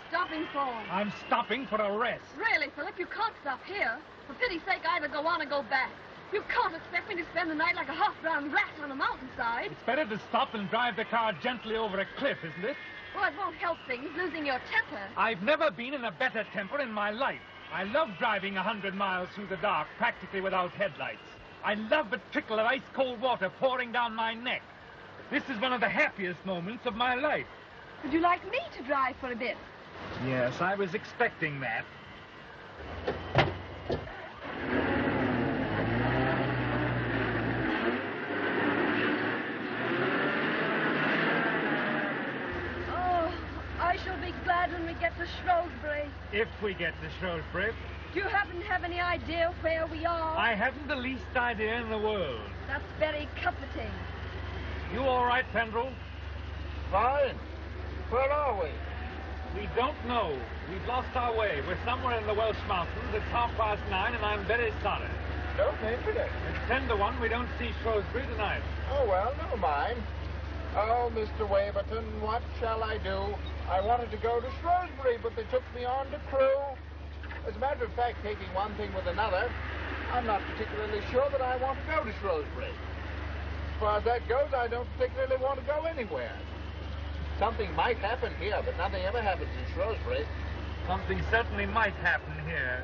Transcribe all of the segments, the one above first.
stopping for? I'm stopping for a rest. Really, Philip, you can't stop here. For pity's sake, either go on or go back. You can't expect me to spend the night like a half-drowned rat on a mountainside. It's better to stop and drive the car gently over a cliff, isn't it? Well, it won't help things, losing your temper. I've never been in a better temper in my life. I love driving 100 miles through the dark, practically without headlights. I love the trickle of ice-cold water pouring down my neck. This is one of the happiest moments of my life. Would you like me to drive for a bit? Yes, I was expecting that. Oh, I shall be glad when we get to Shrewsbury. If we get to Shrewsbury. Do you happen to have any idea where we are? I haven't the least idea in the world. That's very comforting. You all right, Pendrell? Fine. Where are we? We don't know. We've lost our way. We're somewhere in the Welsh mountains. It's 9:30, and I'm very sorry. No paper there. It's 10 to 1. We don't see Shrewsbury tonight. Oh, well, never mind. Oh, Mr. Waverton, what shall I do? I wanted to go to Shrewsbury, but they took me on to Crewe. As a matter of fact, taking one thing with another, I'm not particularly sure that I want to go to Shrewsbury. As far as that goes, I don't particularly want to go anywhere. Something might happen here, but nothing ever happens in Shrewsbury. Something certainly might happen here.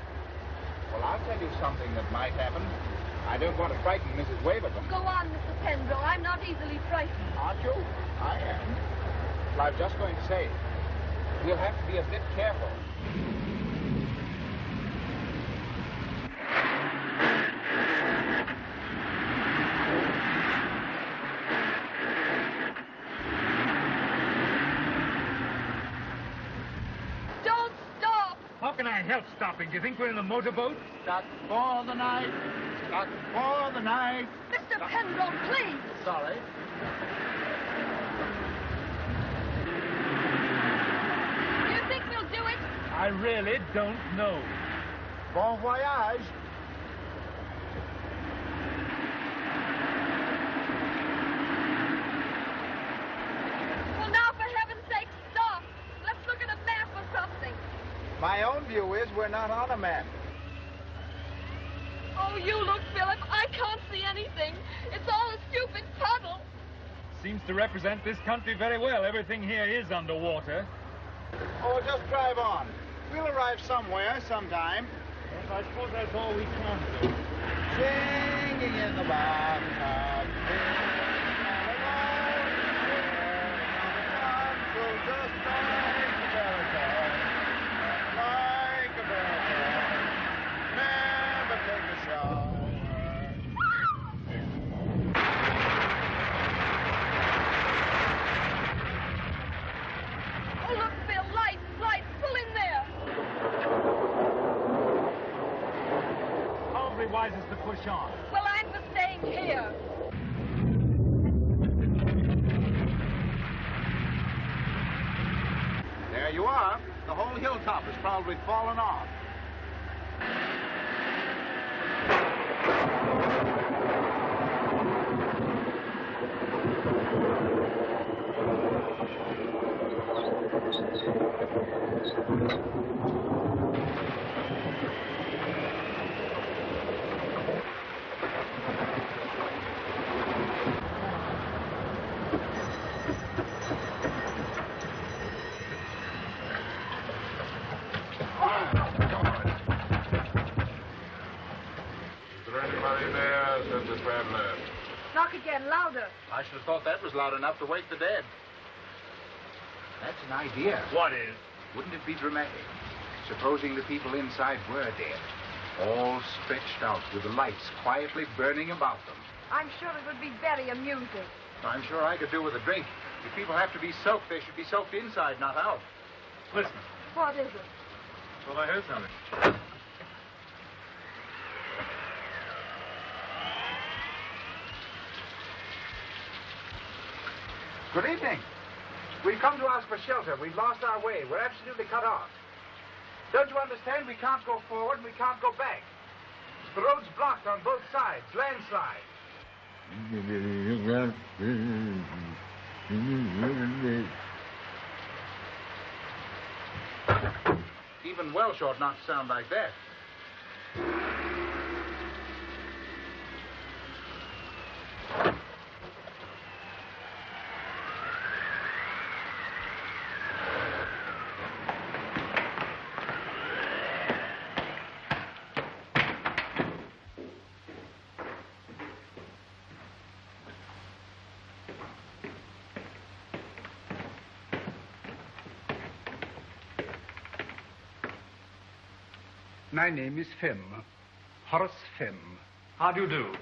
Well, I'll tell you something that might happen. I don't want to frighten Mrs. Waverton. Go on, Mr. Pendrell. I'm not easily frightened. Aren't you? I am. Well, I was just going to say, we'll have to be a bit careful. How can I help stopping? Do you think we're in a motorboat? Stuck for the night. Stuck for the night. Mr. Pendrell, please. Sorry. Do you think we'll do it? I really don't know. Bon voyage. Well, now, for heaven's sake, stop. Let's look at a map or something. My own view is we're not on a map. Oh, you look, Philip. I can't see anything. It's all a stupid puddle. Seems to represent this country very well. Everything here is underwater. Oh, just drive on. We'll arrive somewhere, sometime. Yes, I suppose that's all we can do. Singing in the bathtub. Just like a baritone. Like a baritone. Never take a shower. Oh, look, Phil. Lights. Pull in there. Probably wisest to push on. Well, I'm for staying here. There you are. The whole hilltop has probably fallen off. Knock again, louder. I should have thought that was loud enough to wake the dead. That's an idea. What is? Wouldn't it be dramatic? Supposing the people inside were dead, all stretched out with the lights quietly burning about them. I'm sure it would be very amusing. I'm sure I could do with a drink. If people have to be soaked, they should be soaked inside, not out. Listen. What is it? Well, I heard something. Good evening. We've come to ask for shelter. We've lost our way. We're absolutely cut off. Don't you understand? We can't go forward and we can't go back. The road's blocked on both sides. Landslide. even Welsh ought not to sound like that. My name is FILME. Horace FILME. How do you do?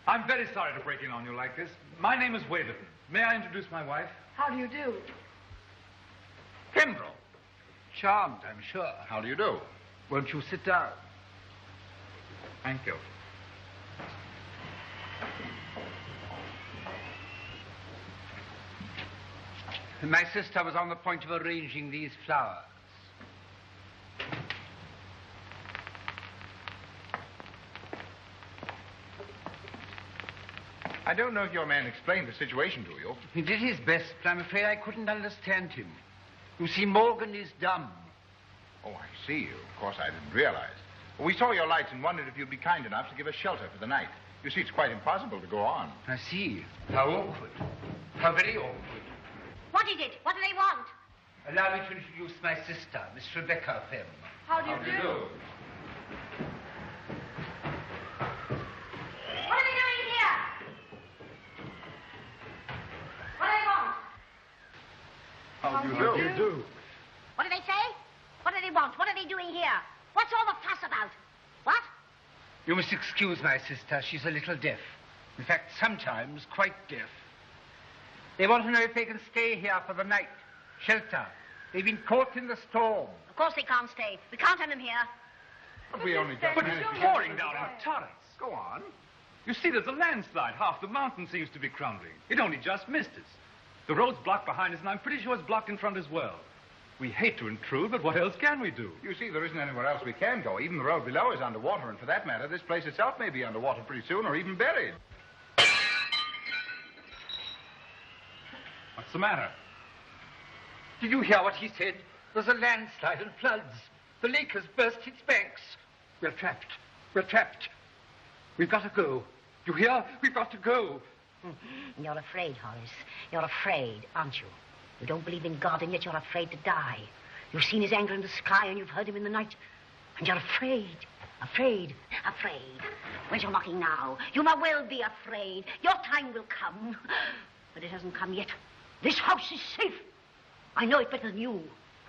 I'm very sorry to break in on you like this. My name is Waverton. May I introduce my wife? How do you do? Pembroke. Charmed, I'm sure. How do you do? Won't you sit down? Thank you. My sister was on the point of arranging these flowers. I don't know if your man explained the situation to you. He did his best, but I'm afraid I couldn't understand him. You see, Morgan is dumb. Oh, I see. Of course, I didn't realize. We saw your lights and wondered if you'd be kind enough to give us shelter for the night. You see, it's quite impossible to go on. I see. How awkward. How very awkward. What is it? What do they want? Allow me to introduce my sister, Miss Rebecca FILME. How do you do? What are they doing here? What do they want? How do you do? What do they say? What do they want? What are they doing here? What's all the fuss about? What? You must excuse my sister. She's a little deaf. In fact, sometimes quite deaf. They want to know if they can stay here for the night. Shelter. They've been caught in the storm. Of course they can't stay. We can't have them here. But we only just But managed it's to get pouring down in torrents. Go on. You see, there's a landslide. Half the mountain seems to be crumbling. It only just missed us. The road's blocked behind us, and I'm pretty sure it's blocked in front as well. We hate to intrude, but what else can we do? You see, there isn't anywhere else we can go. Even the road below is underwater, and for that matter, this place itself may be underwater pretty soon, or even buried. What's the matter? Did you hear what he said? There's a landslide and floods. The lake has burst its banks. We're trapped. We're trapped. We've got to go. You hear? We've got to go. You're afraid, Horace. You're afraid, aren't you? You don't believe in God, and yet you're afraid to die. You've seen his anger in the sky, and you've heard him in the night. And you're afraid. Afraid. Afraid. Where's your knocking now? You might well be afraid. Your time will come. But it hasn't come yet. This house is safe. I know it better than you.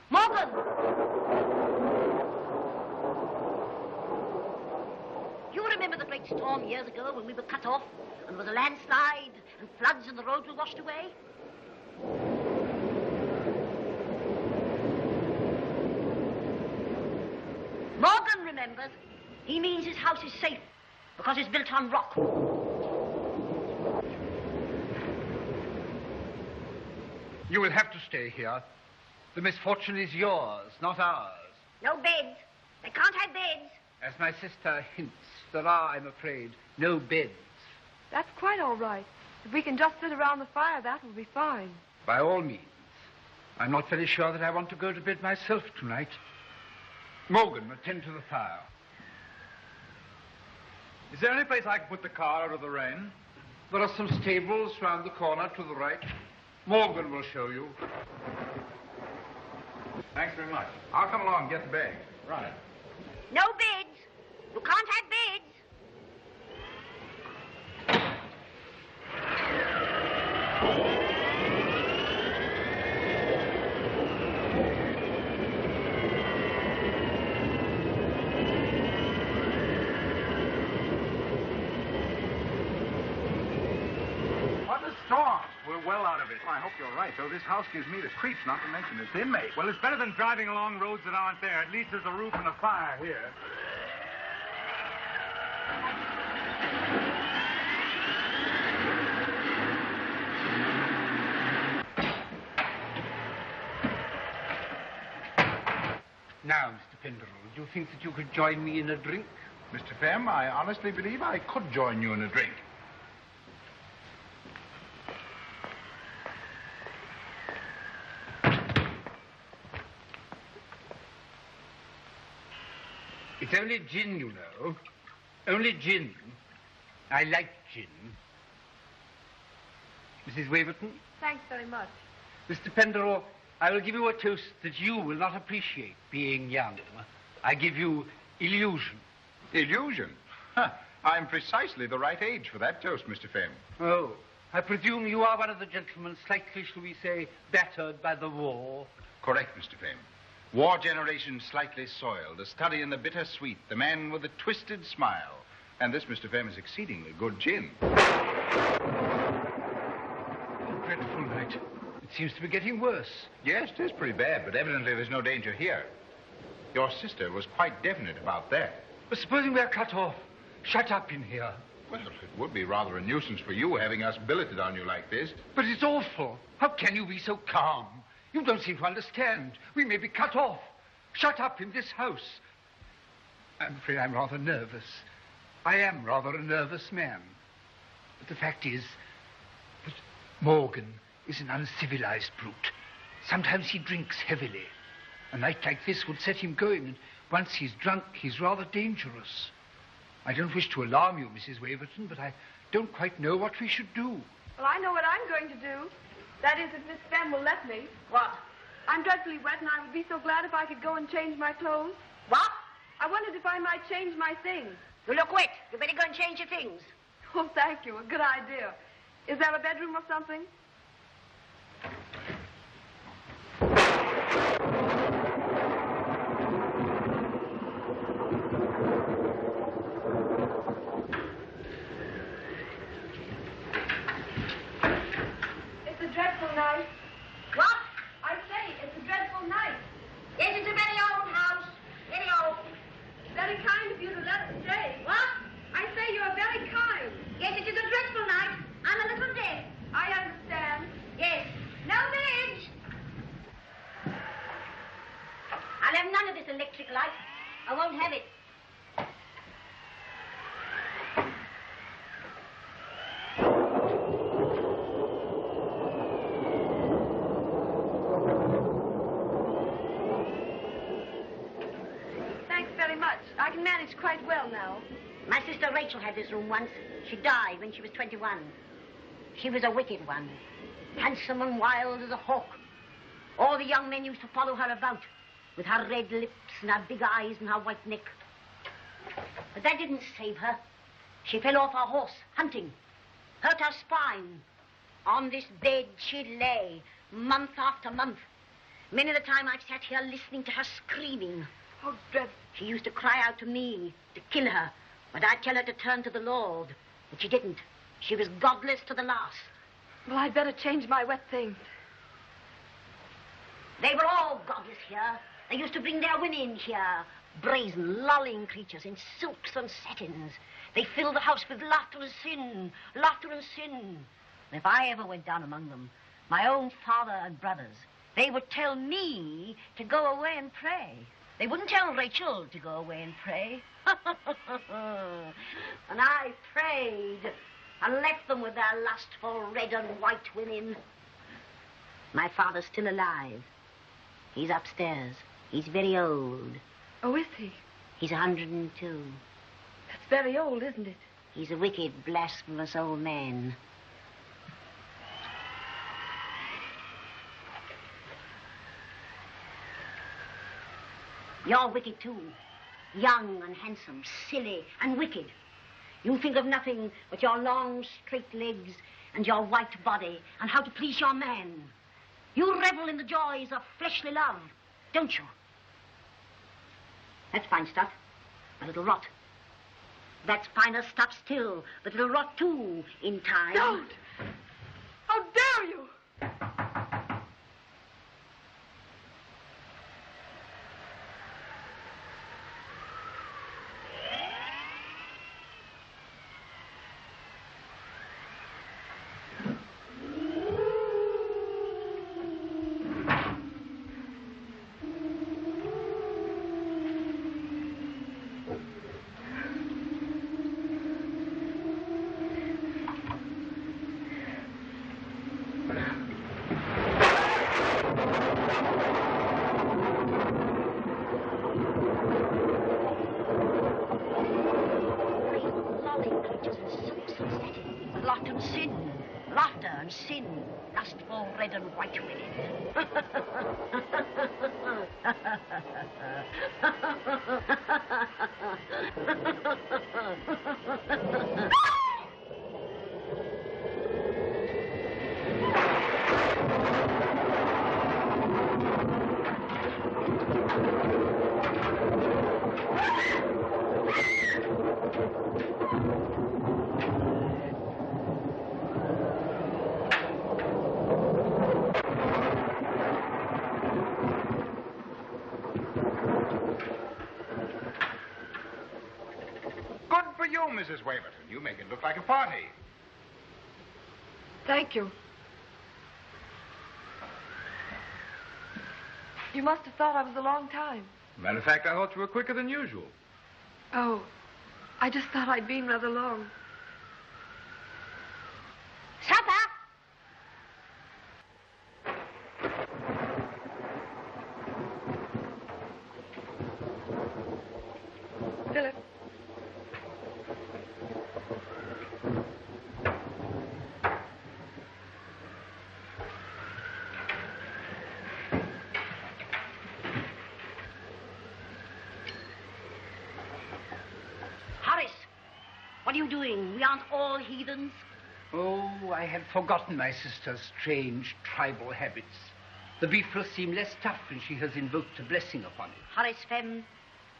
Morgan! You remember the great storm years ago when we were cut off, and there was a landslide, and floods, and the roads were washed away? Morgan remembers. He means his house is safe because it's built on rock. You will have to stay here. The misfortune is yours, not ours. No beds. They can't have beds. As my sister hints, there are, I'm afraid, no beds. That's quite all right. If we can just sit around the fire, that will be fine. By all means. I'm not very sure that I want to go to bed myself tonight. Morgan, attend to the fire. Is there any place I can put the car out of the rain? There are some stables round the corner to the right. Morgan will show you. Thanks very much. I'll come along and get the bag. Right. No beds. You can't have beds. What a storm. We're well out of it. Well, I hope you're right, though. This house gives me the creeps, not to mention its inmate. Well, it's better than driving along roads that aren't there. At least there's a roof and a fire here. Now, Mr. Penderell, do you think that you could join me in a drink? Mr. Fem, I honestly believe I could join you in a drink. It's only gin, you know. Only gin. I like gin. Mrs. Waverton? Thanks very much. Mr. Penderell, I will give you a toast that you will not appreciate, being young. I give you illusion. Illusion? Huh. I'm precisely the right age for that toast, Mr. Femme. Oh, I presume you are one of the gentlemen slightly, shall we say, battered by the war. Correct, Mr. Femme. War generation slightly soiled, a study in the bittersweet, the man with a twisted smile. And this, Mr. Femme, is exceedingly good gin. Dreadful night. It seems to be getting worse. Yes, it is pretty bad, but evidently there's no danger here. Your sister was quite definite about that. But supposing we're cut off, shut up in here. Well, it would be rather a nuisance for you having us billeted on you like this. But it's awful. How can you be so calm? You don't seem to understand. We may be cut off. Shut up in this house. I'm afraid I'm rather nervous. I am rather a nervous man. But the fact is that Morgan is an uncivilized brute. Sometimes he drinks heavily. A night like this would set him going, and once he's drunk, he's rather dangerous. I don't wish to alarm you, Mrs. Waverton, but I don't quite know what we should do. Well, I know what I'm going to do. That is, if Miss Femme will let me. What? I'm dreadfully wet, and I would be so glad if I could go and change my clothes. What? I wondered if I might change my things. You look wet. You better go and change your things. Oh, thank you. A good idea. Is there a bedroom or something? It's a dreadful night. What? I say, it's a dreadful night. Yes, it's a very old house. Very old. Very kind of you to let us stay. What? I say you're very kind. Yes, it is a dreadful night. I'm a little dead. I understand. Yes. No village. I'll have none of this electric light. I won't have it. Thanks very much. I can manage quite well now. My sister Rachel had this room once. She died when she was 21. She was a wicked one. Handsome and wild as a hawk. All the young men used to follow her about with her red lips and her big eyes and her white neck. But that didn't save her. She fell off her horse, hunting. Hurt her spine. On this bed she lay, month after month. Many of the time I've sat here listening to her screaming. Oh, dreadful. She used to cry out to me to kill her, but I'd tell her to turn to the Lord. But she didn't. She was godless to the last. Well, I'd better change my wet things. They were all godless here. They used to bring their women here, brazen, lolling creatures in silks and satins. They filled the house with laughter and sin, laughter and sin. And if I ever went down among them, my own father and brothers, they would tell me to go away and pray. They wouldn't tell Rachel to go away and pray. And I prayed and left them with their lustful red and white women. My father's still alive. He's upstairs. He's very old. Oh, is he? He's 102. That's very old, isn't it? He's a wicked, blasphemous old man. You're wicked, too. Young and handsome, silly and wicked. You think of nothing but your long, straight legs and your white body and how to please your man. You revel in the joys of fleshly love, don't you? That's fine stuff, but it'll rot. That's finer stuff still, but it'll rot, too, in time. Don't! How dare you! and sin, lustful red and white women. Mrs. Waverton, you make it look like a party. Thank you. You must have thought I was a long time. Matter of fact, I thought you were quicker than usual. Oh, I just thought I'd been rather long. Supper! Philip. What are you doing? We aren't all heathens. Oh, I had forgotten my sister's strange tribal habits. The beef will seem less tough when she has invoked a blessing upon it. Horace Femme,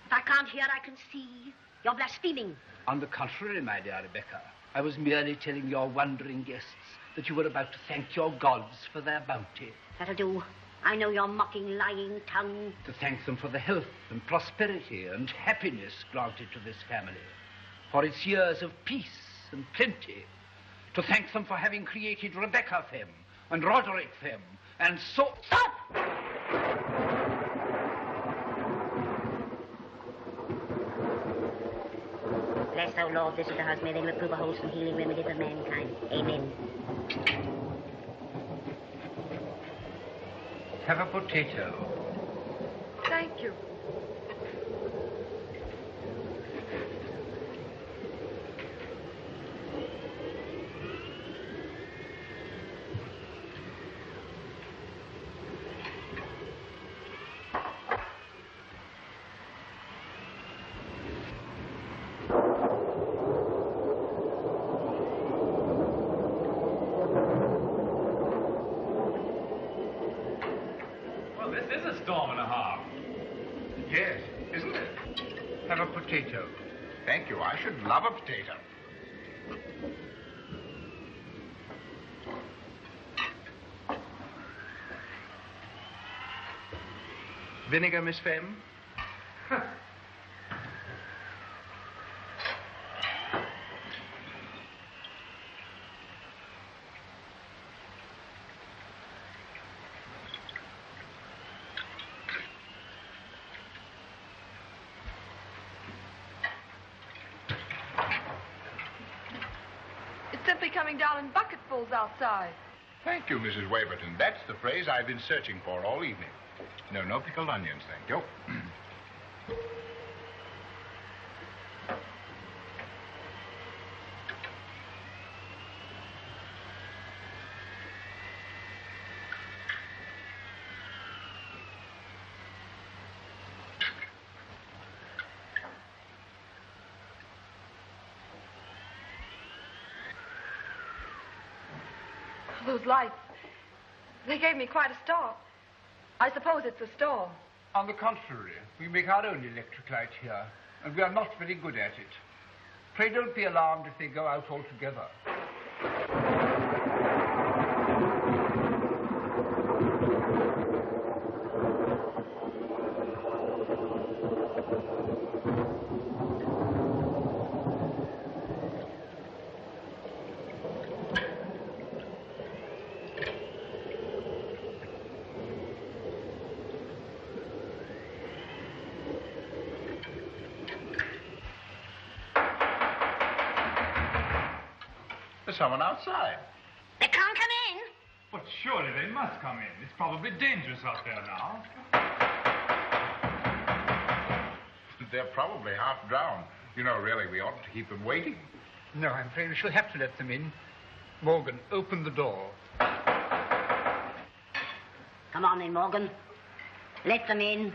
if I can't hear, I can see. You're blaspheming. On the contrary, my dear Rebecca, I was merely telling your wondering guests that you were about to thank your gods for their bounty. That'll do. I know your mocking, lying tongue. To thank them for the health and prosperity and happiness granted to this family, for its years of peace and plenty. To thank them for having created Rebecca Femme and Roderick Femme and so... Stop! Bless thou, Lord, this is the house. May they reprove a wholesome healing remedy for mankind. Amen. Have a potato. Thank you. Potato. Thank you. I should love a potato. Vinegar, Miss Femme? Simply coming down in bucketfuls outside. Thank you, Mrs. Waverton. That's the phrase I've been searching for all evening. No pickled onions, thank you. Those lights, they gave me quite a start. I suppose it's a storm. On the contrary, we make our own electric light here, and we are not very good at it. Pray don't be alarmed if they go out altogether. There's someone outside. They can't come in. But surely they must come in. It's probably dangerous out there now. They're probably half drowned. You know, really, we oughtn't to keep them waiting. No, I'm afraid we shall have to let them in. Morgan, open the door. Come on in, Morgan. Let them in.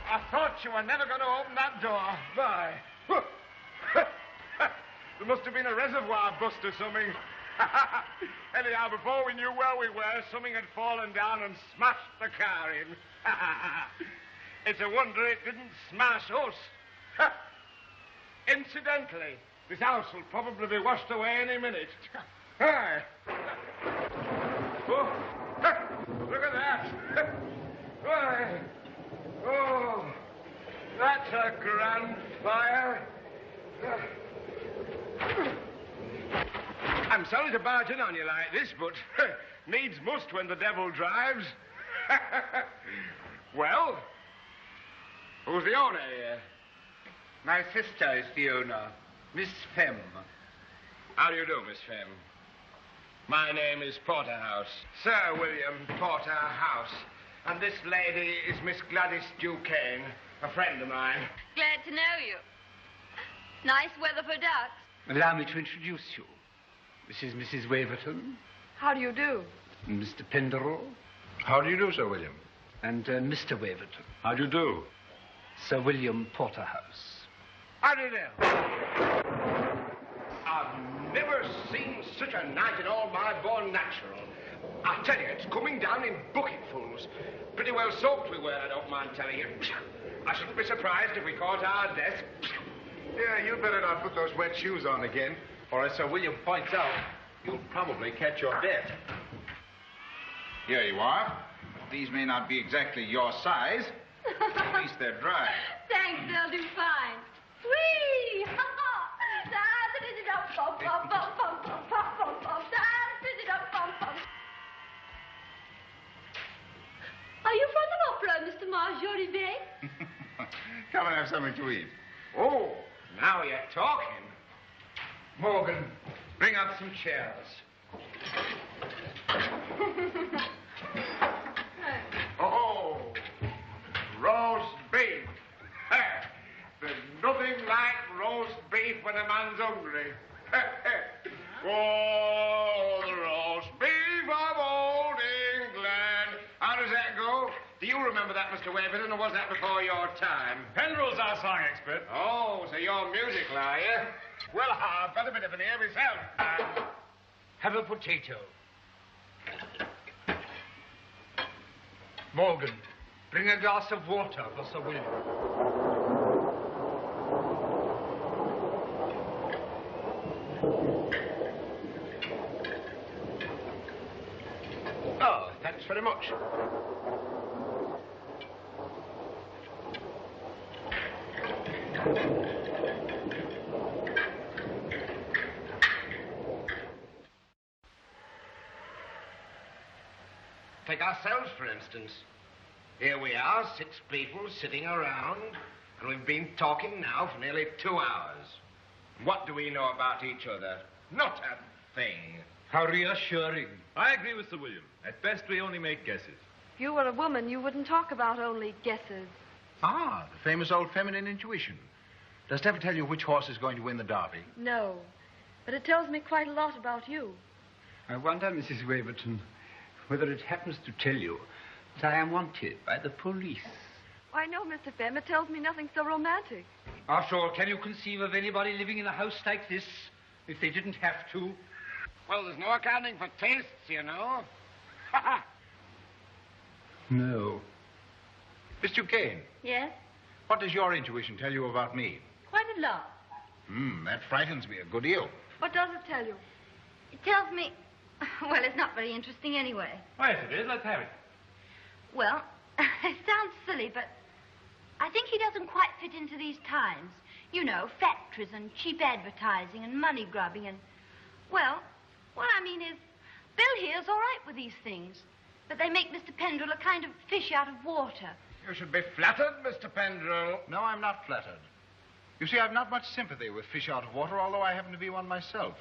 I thought you were never going to open that door. Why? There must have been a reservoir bust or something. Anyhow, before we knew where we were, something had fallen down and smashed the car in. It's a wonder it didn't smash us. Incidentally, this house will probably be washed away any minute. Hi. Oh, look at that. Why? Oh, that's a grand fire. I'm sorry to barge in on you like this, but needs must when the devil drives. Well, who's the owner here? My sister is the owner, Miss Femme. How do you do, Miss Femme? My name is Porterhouse, Sir William Porterhouse. And this lady is Miss Gladys Duquesne, a friend of mine. Glad to know you. Nice weather for ducks. Allow me to introduce you. This is Mrs. Waverton. How do you do? And Mr. Penderell. How do you do, Sir William? And Mr. Waverton. How do you do? Sir William Porterhouse. How do you do? I've never seen such a night in all my born natural. I tell you, it's coming down in bucketfuls. Pretty well soaked we were, I don't mind telling you. I shouldn't be surprised if we caught our death. Yeah, you'd better not put those wet shoes on again, or as Sir William points out, you'll probably catch your death. Here you are. These may not be exactly your size. At least they're dry. Thanks, they'll do fine. Whee! Are you from the opera, Mr. J.B? Come and have something to eat. Oh, now you're talking. Morgan, bring up some chairs. Oh, roast beef. There's nothing like roast beef when a man's hungry. Oh, the roast beef of old England. How does that go? Do you remember that, Mr. Waverton, or was that before your time? Penderell's our song expert. Oh, so you're musical, are you? Well, I've got a bit of an ear myself. Have a potato. Morgan, bring a glass of water for Sir William. Oh, thanks very much. Take ourselves, for instance. Here we are, 6 people sitting around, and we've been talking now for nearly 2 hours. What do we know about each other? Not a thing. How reassuring. I agree with Sir William. At best, we only make guesses. If you were a woman, you wouldn't talk about only guesses. Ah, the famous old feminine intuition. Does it ever tell you which horse is going to win the derby? No, but it tells me quite a lot about you. I wonder, Mrs. Waverton, whether it happens to tell you that I am wanted by the police. Why, no, Mr. Femme, it tells me nothing so romantic. After all, can you conceive of anybody living in a house like this if they didn't have to? Well, there's no accounting for tastes, you know. No. Miss Duquesne, Yes? what does your intuition tell you about me? Quite a lot. That frightens me a good deal. What does it tell you? It tells me... Well, it's not very interesting anyway. Oh, yes, it is. Let's have it. Well, it sounds silly, but I think he doesn't quite fit into these times. You know, factories and cheap advertising and money grubbing and... Well, what I mean is, Bill here's all right with these things, but they make Mr. Penderell a kind of fish out of water. You should be flattered, Mr. Penderell. No, I'm not flattered. You see, I've not much sympathy with fish out of water, although I happen to be one myself.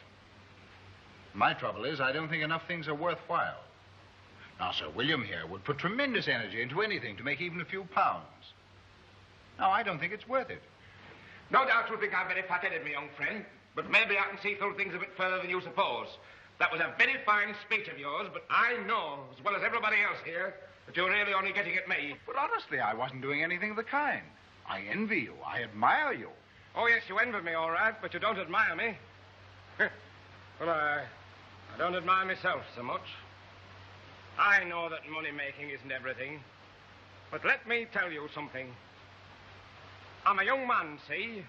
My trouble is I don't think enough things are worthwhile. Now, Sir William here would put tremendous energy into anything to make even a few pounds. Now, I don't think it's worth it. No doubt you think I'm very fat-headed, my young friend, but maybe I can see through things a bit further than you suppose. That was a very fine speech of yours, but I know, as well as everybody else here, that you're really only getting at me. But honestly, I wasn't doing anything of the kind. I envy you. I admire you. Oh, yes, you envy me, all right, but you don't admire me. Well, I don't admire myself so much. I know that money-making isn't everything, but let me tell you something. I'm a young man, see?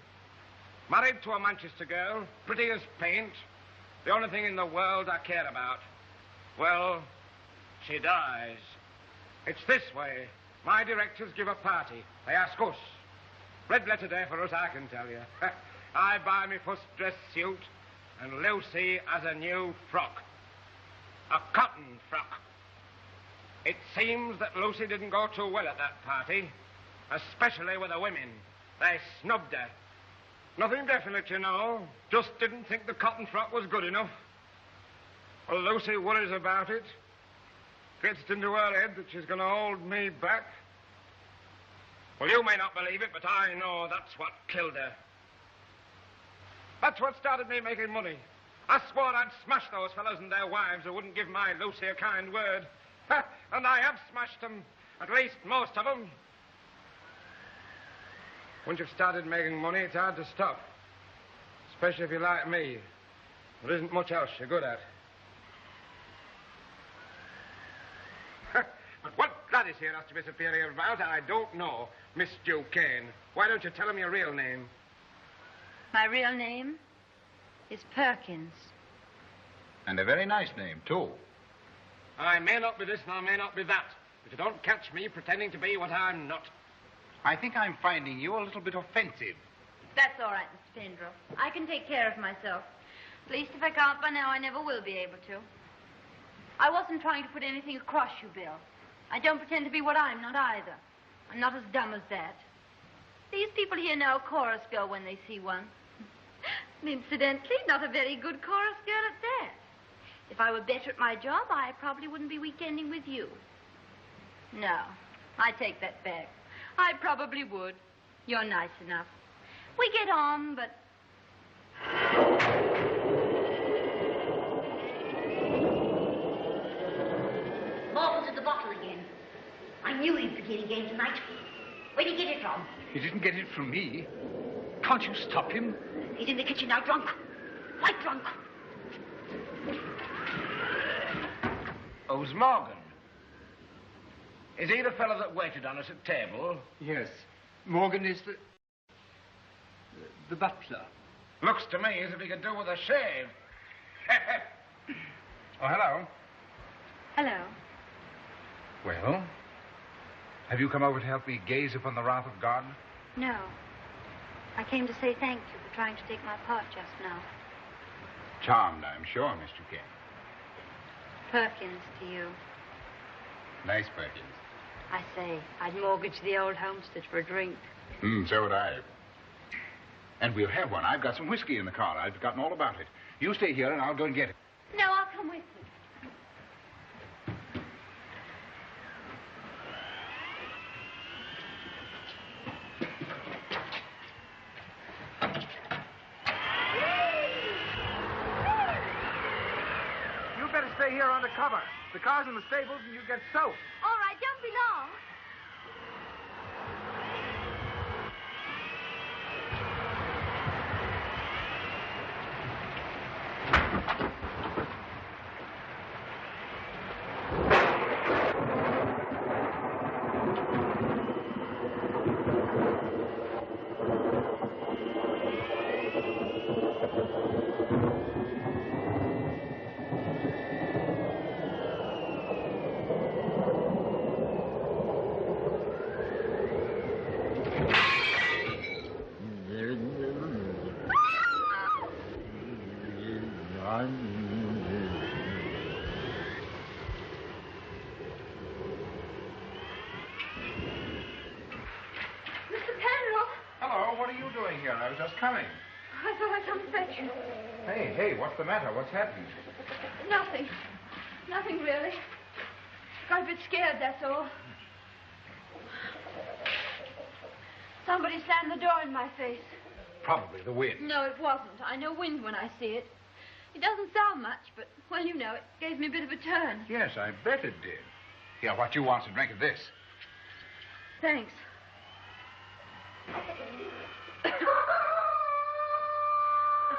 Married to a Manchester girl, pretty as paint. The only thing in the world I care about. Well, she dies. It's this way. My directors give a party. They ask us. Red letter day for us, I can tell you. I buy me first dress suit, and Lucy has a new frock. A cotton frock. It seems that Lucy didn't go too well at that party, especially with the women. They snubbed her. Nothing definite, you know. Just didn't think the cotton frock was good enough. Well, Lucy worries about it. Gets it into her head that she's going to hold me back. Well, you may not believe it, but I know that's what killed her. That's what started me making money. I swore I'd smash those fellows and their wives who wouldn't give my Lucy a kind word. And I have smashed them, at least most of them. Once you've started making money, it's hard to stop. Especially if you're like me. There isn't much else you're good at. But what Gladys here has to be superior about, I don't know. Miss Duquesne. Why don't you tell him your real name? My real name is Perkins. And a very nice name, too. I may not be this and I may not be that, but you don't catch me pretending to be what I'm not. I think I'm finding you a little bit offensive. That's all right, Mr. Pendrell. I can take care of myself. At least if I can't by now, I never will be able to. I wasn't trying to put anything across you, Bill. I don't pretend to be what I'm not either. I'm not as dumb as that. These people here know a chorus girl when they see one. And incidentally, not a very good chorus girl at that. If I were better at my job, I probably wouldn't be weekending with you. No, I take that back. I probably would. You're nice enough. We get on, but... Morgan's at the bottle again. I knew he'd begin again tonight. Where'd he get it from? He didn't get it from me. Can't you stop him? He's in the kitchen now, drunk. Quite drunk. Who's Morgan? Is he the fellow that waited on us at table? Yes. Morgan is the butler. Looks to me as if he could do with a shave. Oh, hello. Hello. Well, have you come over to help me gaze upon the wrath of God? No. I came to say thank you for trying to take my part just now. Charmed, I'm sure, Miss Duquesne. Perkins to you. Nice Perkins. I say, I'd mortgage the old homestead for a drink. So would I. And we'll have one. I've got some whiskey in the car. I've forgotten all about it. You stay here and I'll go and get it. No, I'll come with you. You better stay here under cover. The car's in the stables and you get soaked. All right, don't be long. Here, I was just coming. I thought I'd come fetch you. Hey, what's the matter? What's happened? Nothing. Nothing, really. Got a bit scared, that's all. Somebody slammed the door in my face. Probably the wind. No, it wasn't. I know wind when I see it. It doesn't sound much, but, well, you know, it gave me a bit of a turn. Yes, I bet it did. Here, what you want to drink of this? Thanks. I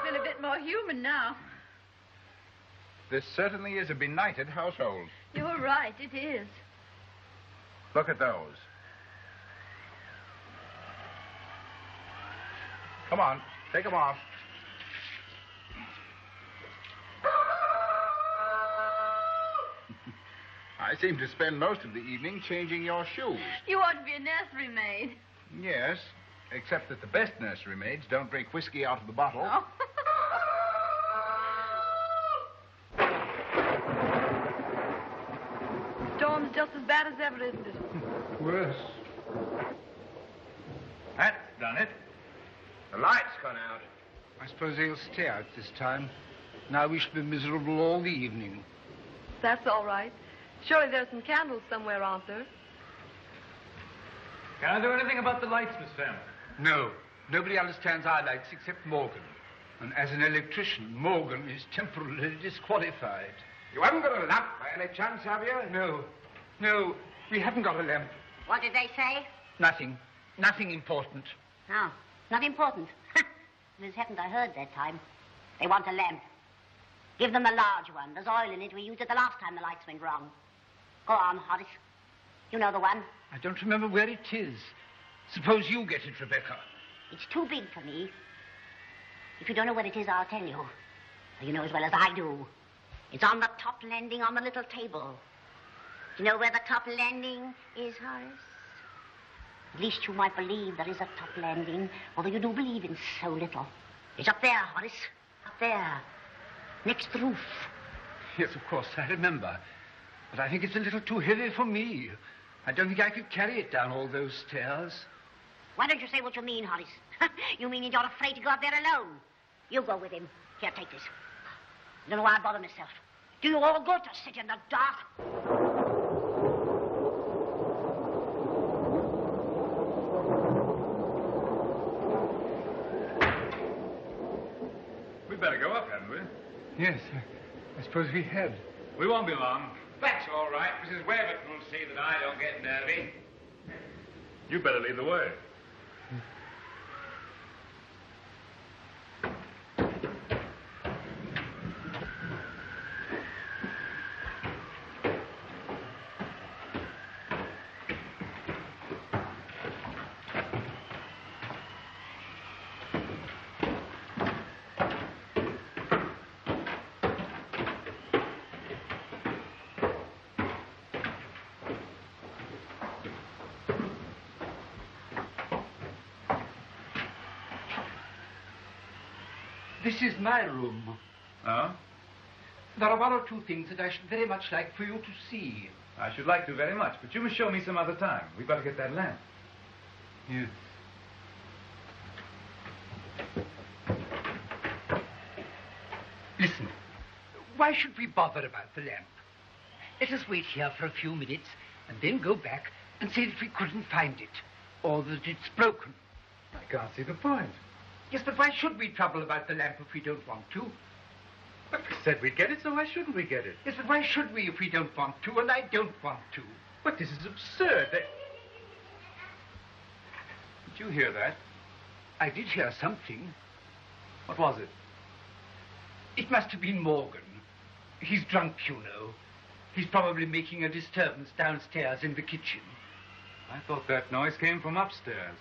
feel a bit more human now. This certainly is a benighted household. You're right, it is. Look at those. Come on, take them off. I seem to spend most of the evening changing your shoes. You ought to be a nursery maid. Yes, except that the best nursery maids don't drink whiskey out of the bottle. Oh. Storm's just as bad as ever, isn't it? Worse. That's done it. The light's gone out. I suppose they'll stay out this time. Now we shall be miserable all the evening. That's all right. Surely there's some candles somewhere, aren't there? Can I do anything about the lights, Miss Pham? No. Nobody understands our lights except Morgan. And as an electrician, Morgan is temporarily disqualified. You haven't got a lamp by any chance, have you? No, we haven't got a lamp. What did they say? Nothing. Nothing important. No, not important. As haven't I heard that time? They want a lamp. Give them the large one. There's oil in it. We used it the last time the lights went wrong. Go on, Horace. You know the one. I don't remember where it is. Suppose you get it, Rebecca. It's too big for me. If you don't know what it is, I'll tell you. You know as well as I do. It's on the top landing on the little table. Do you know where the top landing is, Horace? At least you might believe there is a top landing, although you do believe in so little. It's up there, Horace. Up there. Next the roof. Yes, of course, I remember. But I think it's a little too heavy for me. I don't think I could carry it down all those stairs. Why don't you say what you mean, Horace? You mean you're afraid to go up there alone? You go with him. Here, take this. I don't know why I bother myself. Do you all go to sit in the dark? We'd better go up, hadn't we? Yes, I suppose we had. We won't be long. That's all right. Mrs. Waverton will see that I don't get nervy. You better lead the way. This is my room. Oh? There are one or two things that I should very much like for you to see. I should like to very much, but you must show me some other time. We've got to get that lamp. Yes. Listen, why should we bother about the lamp? Let us wait here for a few minutes and then go back and say that we couldn't find it, or that it's broken. I can't see the point. Yes, but why should we trouble about the lamp if we don't want to? But we said we'd get it, so why shouldn't we get it? Yes, but why should we if we don't want to, and I don't want to? But this is absurd. Did you hear that? I did hear something. What was it? It must have been Morgan. He's drunk, you know. He's probably making a disturbance downstairs in the kitchen. I thought that noise came from upstairs.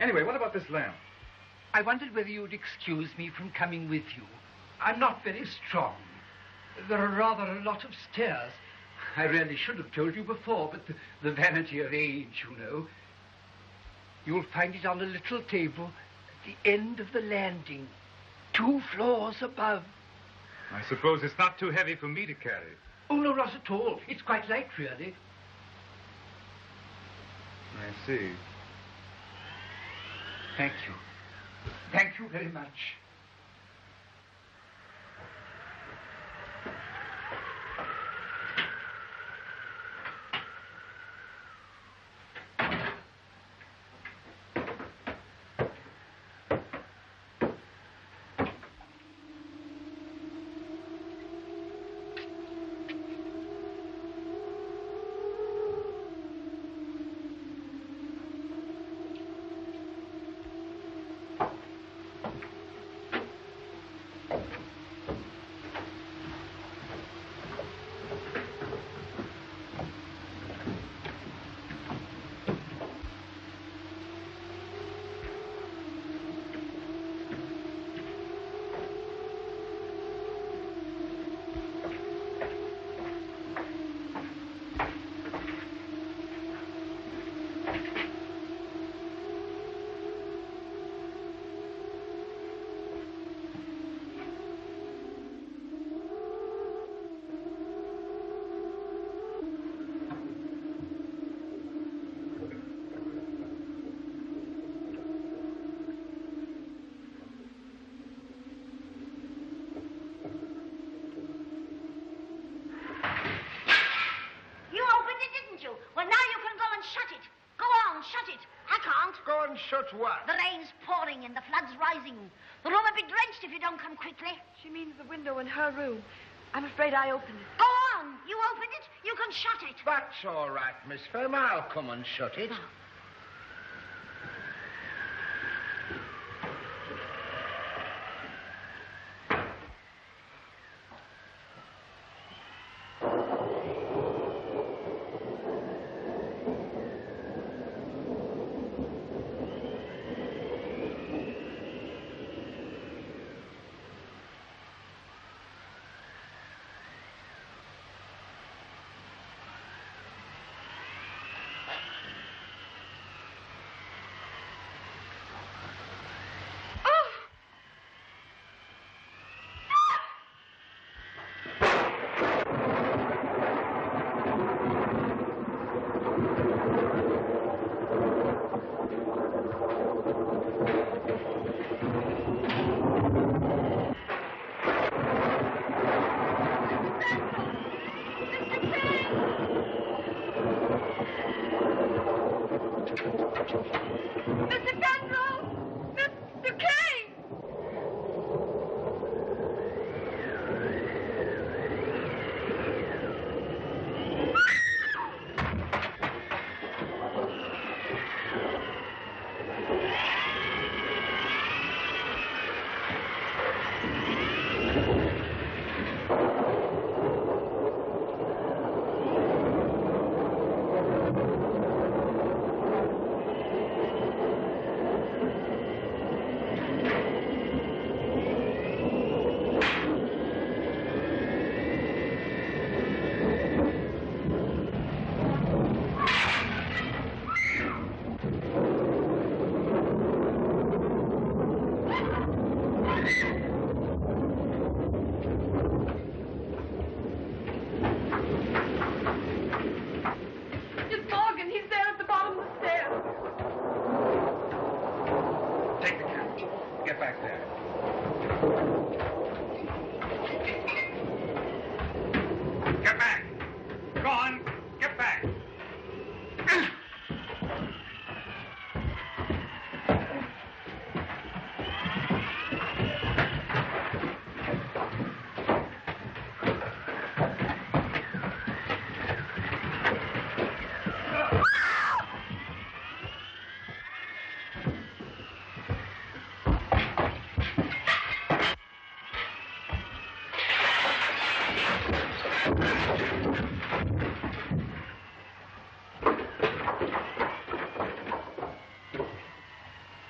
Anyway, what about this lamp? I wondered whether you'd excuse me from coming with you. I'm not very strong. There are rather a lot of stairs. I really should have told you before, but the vanity of age, you know. You'll find it on a little table at the end of the landing, 2 floors above. I suppose it's not too heavy for me to carry. Oh, no, not at all. It's quite light, really. I see. Thank you. Thank you very much. I can't. Go and shut what? The rain's pouring and the flood's rising. The room will be drenched if you don't come quickly. She means the window in her room. I'm afraid I opened it. Go on. You open it, you can shut it. That's all right, Miss FILME. I'll come and shut it.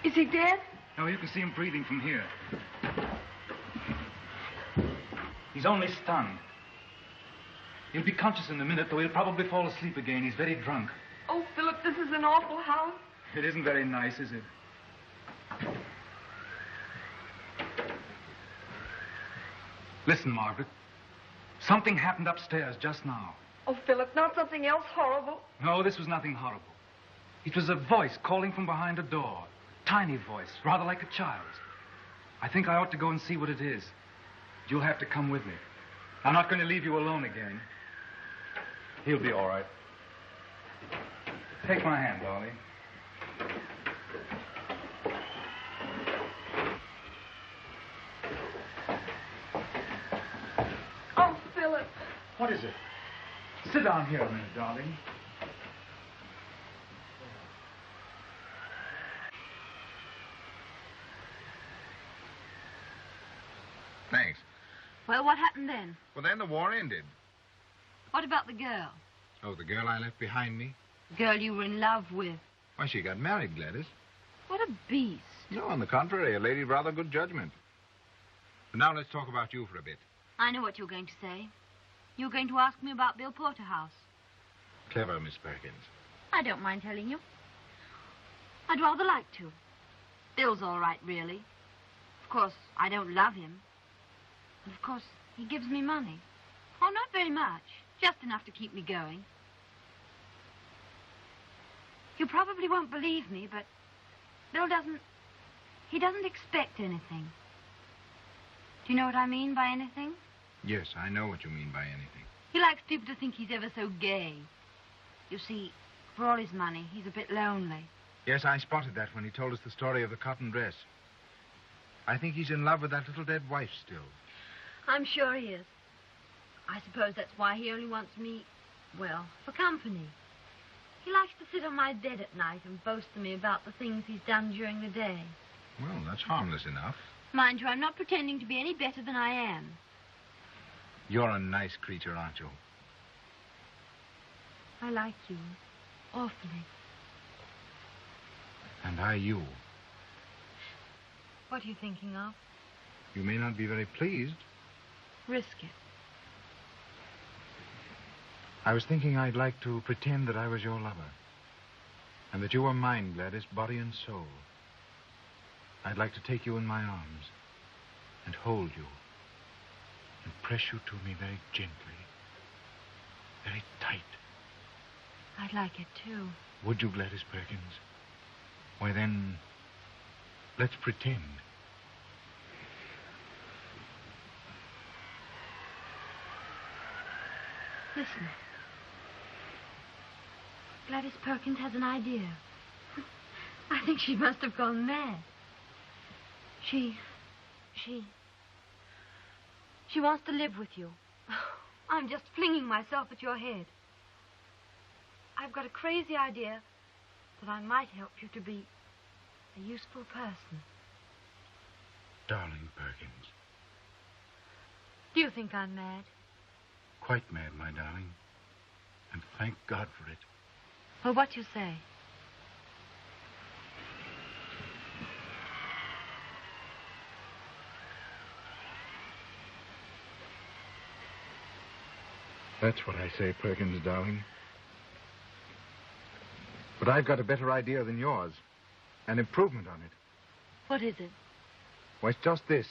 Is he dead? No, you can see him breathing from here. He's only stunned. He'll be conscious in a minute, though he'll probably fall asleep again. He's very drunk. Oh, Philip, this is an awful house. It isn't very nice, is it? Listen, Margaret. Something happened upstairs just now. Oh, Philip, not something else horrible. No, this was nothing horrible. It was a voice calling from behind a door. Tiny voice, rather like a child's. I think I ought to go and see what it is. You'll have to come with me. I'm not going to leave you alone again. He'll be all right. Take my hand, Dolly. Oh, Philip. What is it? Sit down here a minute, darling. Thanks. Well, what happened then? Well, then the war ended. What about the girl? Oh, the girl I left behind me? The girl you were in love with? Why, she got married, Gladys. What a beast. No, on the contrary, a lady of rather good judgment. But now let's talk about you for a bit. I know what you're going to say. You're going to ask me about Bill Porterhouse. Clever, Miss Perkins. I don't mind telling you. I'd rather like to. Bill's all right, really. Of course, I don't love him. And of course, he gives me money. Oh, not very much. Just enough to keep me going. You probably won't believe me, but Bill he doesn't expect anything. Do you know what I mean by anything? Yes, I know what you mean by anything. He likes people to think he's ever so gay. You see, for all his money, he's a bit lonely. Yes, I spotted that when he told us the story of the cotton dress. I think he's in love with that little dead wife still. I'm sure he is. I suppose that's why he only wants me, well, for company. He likes to sit on my bed at night and boast to me about the things he's done during the day. Well, that's harmless enough. Mind you, I'm not pretending to be any better than I am. You're a nice creature, aren't you? I like you. Awfully. And I you. What are you thinking of? You may not be very pleased. Risk it. I was thinking I'd like to pretend that I was your lover. And that you were mine, Gladys, body and soul. I'd like to take you in my arms and hold you and press you to me very gently, very tight. I'd like it, too. Would you, Gladys Perkins? Why, then, let's pretend. Listen. Gladys Perkins has an idea. I think she must have gone mad. She wants to live with you. I'm just flinging myself at your head. I've got a crazy idea that I might help you to be a useful person. Darling Perkins. Do you think I'm mad? Quite mad, my darling. And thank God for it. Well, what you say? That's what I say, Perkins, darling. But I've got a better idea than yours. An improvement on it. What is it? Well, it's just this.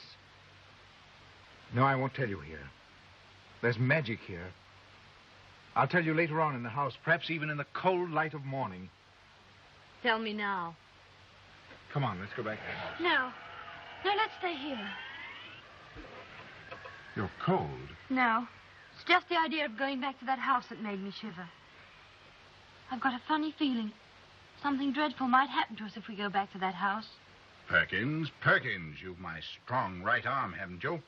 No, I won't tell you here. There's magic here. I'll tell you later on in the house, perhaps even in the cold light of morning. Tell me now. Come on, let's go back to the house. No, let's stay here. You're cold. No, it's just the idea of going back to that house that made me shiver. I've got a funny feeling something dreadful might happen to us if we go back to that house. Perkins, you've my strong right arm, haven't you?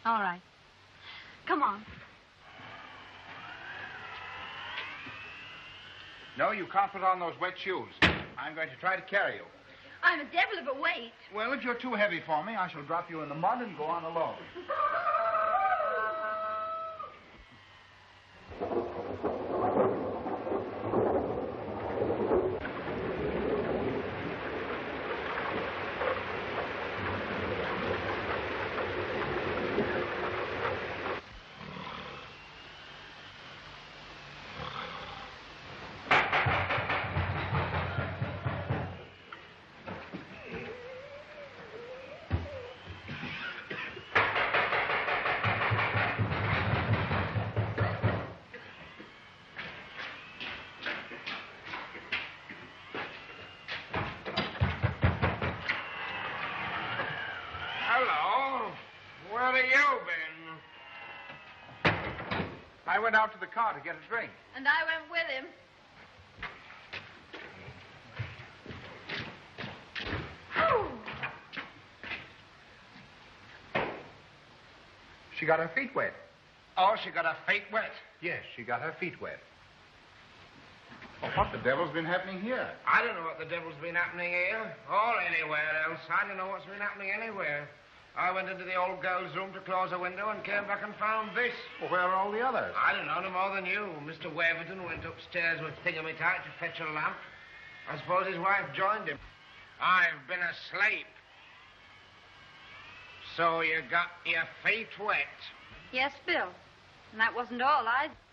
All right. Come on. No, you can't put on those wet shoes. I'm going to try to carry you. I'm a devil of a weight. Well, if you're too heavy for me, I shall drop you in the mud and go on alone. I went out to the car to get a drink. And I went with him. She got her feet wet. Oh, she got her feet wet. Yes, she got her feet wet. Well, what the devil's been happening here? I don't know what the devil's been happening here or anywhere else. I don't know what's been happening anywhere. I went into the old girl's room to close a window and came back and found this. Well, where are all the others? I don't know, no more than you. Mr. Waverton went upstairs with Thingamytight to fetch a lamp. I suppose his wife joined him. I've been asleep. So you got your feet wet? Yes, Bill. And that wasn't all,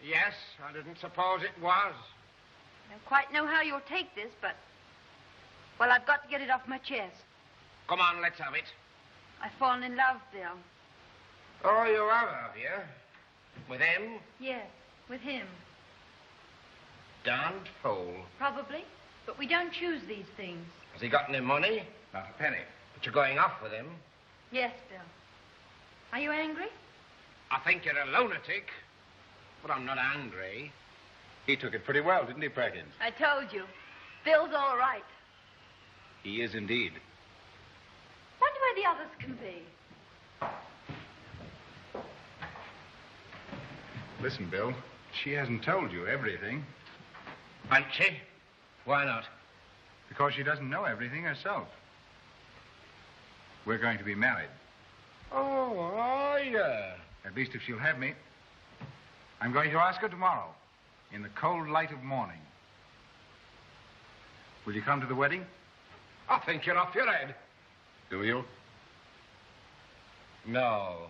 Yes, I didn't suppose it was. I don't quite know how you'll take this, but... Well, I've got to get it off my chest. Come on, let's have it. I've fallen in love, Bill. Oh, you have you? With him? Yes, with him. Darned fool. Probably. But we don't choose these things. Has he got any money? Not a penny. But you're going off with him? Yes, Bill. Are you angry? I think you're a lunatic. But I'm not angry. He took it pretty well, didn't he, Perkins? I told you. Bill's all right. He is indeed. Wonder where the others can be. Listen, Bill, she hasn't told you everything. Hasn't she? Why not? Because she doesn't know everything herself. We're going to be married. Oh, yeah. At least if she'll have me. I'm going to ask her tomorrow, in the cold light of morning. Will you come to the wedding? I think you're off your head. Do you? No,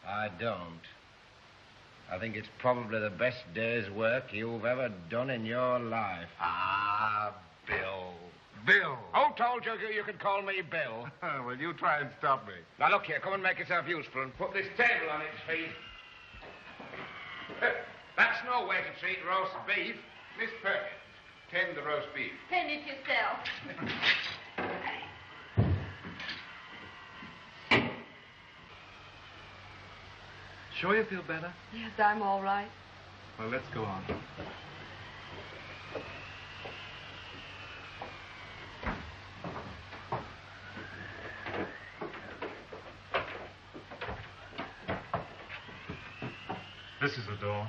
I don't. I think it's probably the best day's work you've ever done in your life. Ah, Bill. Bill! Who told you you could call me Bill? Well, you try and stop me. Now, look here, come and make yourself useful and put this table on its feet. That's no way to treat roast beef. Miss Perkins, tend the roast beef. Tend it yourself. Sure you feel better? Yes, I'm all right. Well, let's go on. This is the door.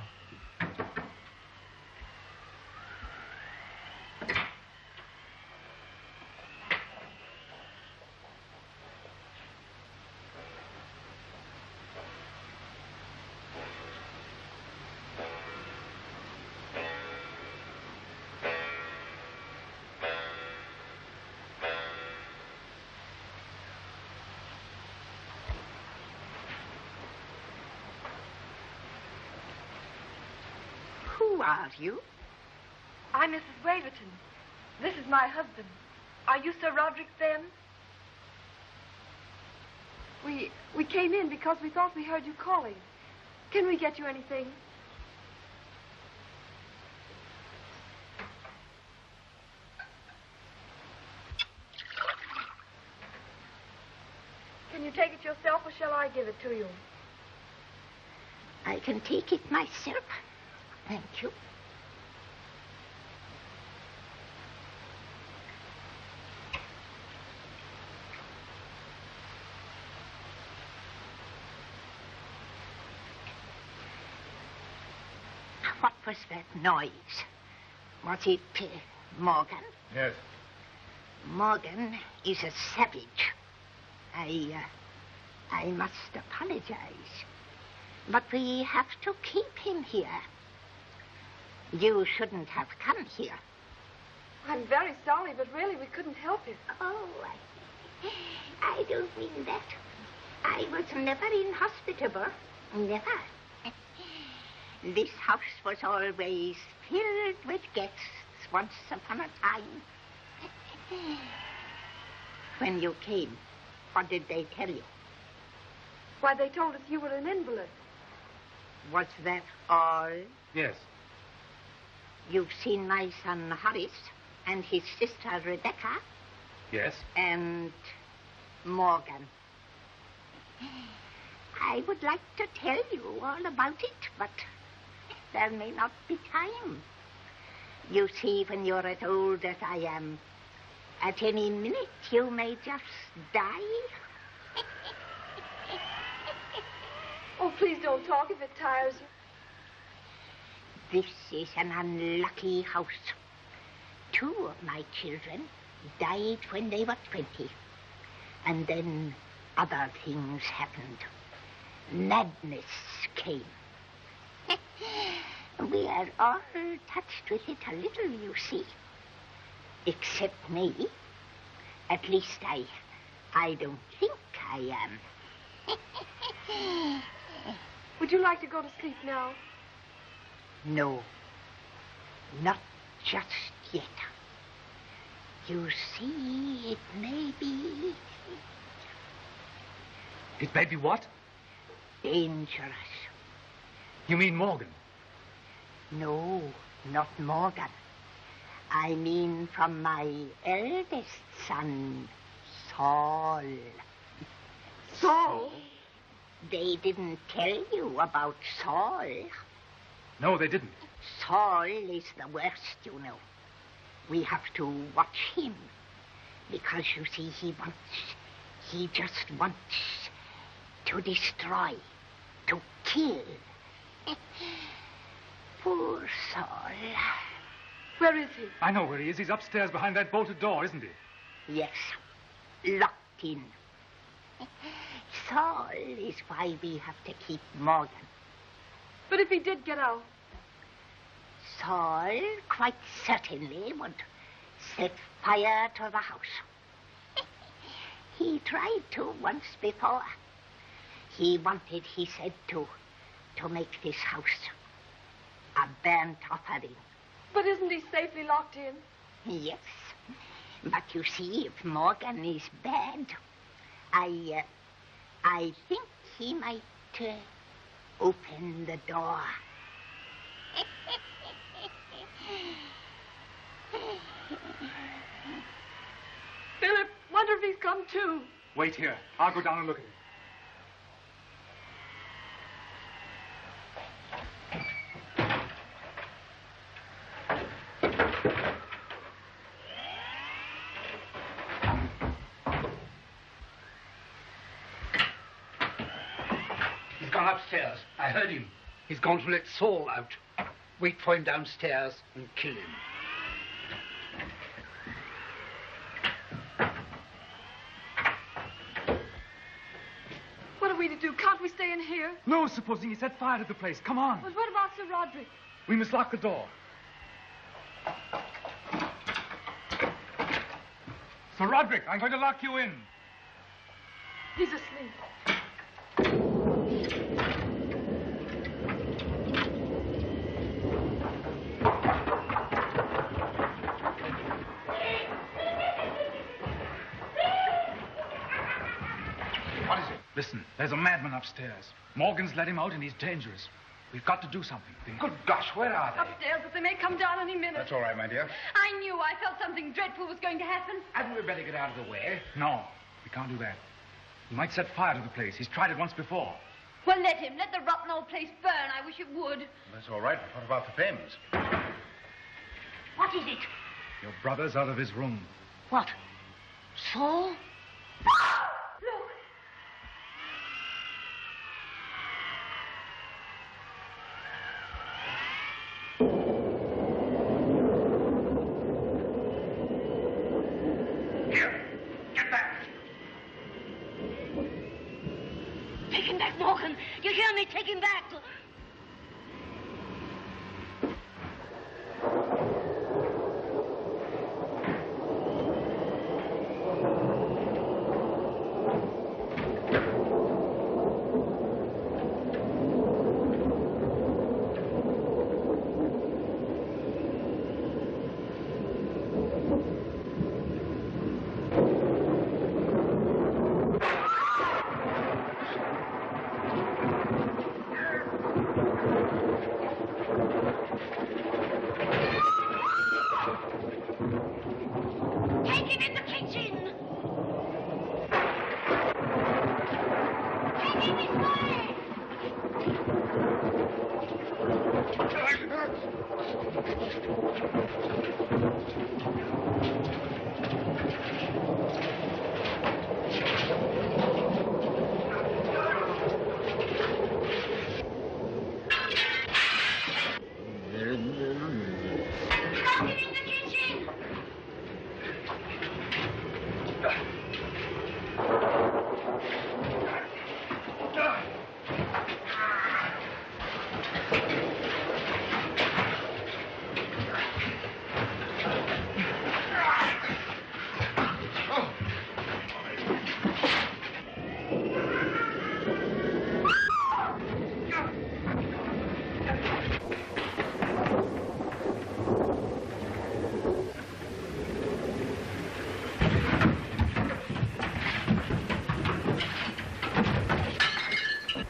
Who are you? I'm Mrs. Waverton. This is my husband. Are you Sir Roderick then? We came in because we thought we heard you calling. Can we get you anything? Can you take it yourself or shall I give it to you? I can take it myself. Thank you. What was that noise? Was it Morgan? Yes. Morgan is a savage. I must apologize. But we have to keep him here. You shouldn't have come here. I'm very sorry, but really we couldn't help it. Oh, I don't mean that. I was never inhospitable. Never. This house was always filled with guests once upon a time. When you came, what did they tell you? Why, they told us you were an invalid. Was that all? Yes. You've seen my son Horace and his sister Rebecca? Yes. And Morgan. I would like to tell you all about it, but there may not be time. You see, when you're as old as I am, at any minute you may just die. Oh, please don't talk if it tires you. This is an unlucky house. 2 of my children died when they were 20. And then other things happened. Madness came. We are all touched with it a little, you see. Except me. At least I don't think I am. Would you like to go to sleep now? No, not just yet. You see, it may be... It may be what? Dangerous. You mean Morgan? No, not Morgan. I mean from my eldest son, Saul. Saul? They didn't tell you about Saul. No, they didn't. Saul is the worst, you know. we have to watch him. Because, you see, he just wants to destroy, to kill. Poor soul. Where is he? I know where he is. He's upstairs behind that bolted door, isn't he? Yes, locked in. Saul is why we have to keep Morgan. But if he did get out? Saul quite certainly would set fire to the house. He tried to once before. He wanted, he said, to make this house a burnt offering. But isn't he safely locked in? Yes. But you see, if Morgan is bad, I think he might open the door. Philip, wonder if he's come too. Wait here. I'll go down and look at him. He's gone upstairs. I heard him. He's gone to let Saul out. Wait for him downstairs and kill him. What are we to do? Can't we stay in here? No, supposing he set fire to the place. Come on. But what about Sir Roderick? We must lock the door. Sir Roderick, I'm going to lock you in. He's asleep. What is it? Listen, there's a madman upstairs. Morgan's let him out and he's dangerous. We've got to do something. Good gosh, where are they? Upstairs, but they may come down any minute. That's all right, my dear. I knew. I felt something dreadful was going to happen. Hadn't we better get out of the way? No, we can't do that. He might set fire to the place. He's tried it once before. Well, let him. Let the rotten old place burn. I wish it would. That's all right, but what about the payments? What is it? Your brother's out of his room. What? Saul? Look. Here, get back. Take him back, Morgan. You hear me? Take him back. Take him in the kitchen. Take him this way. Lock him in the kitchen.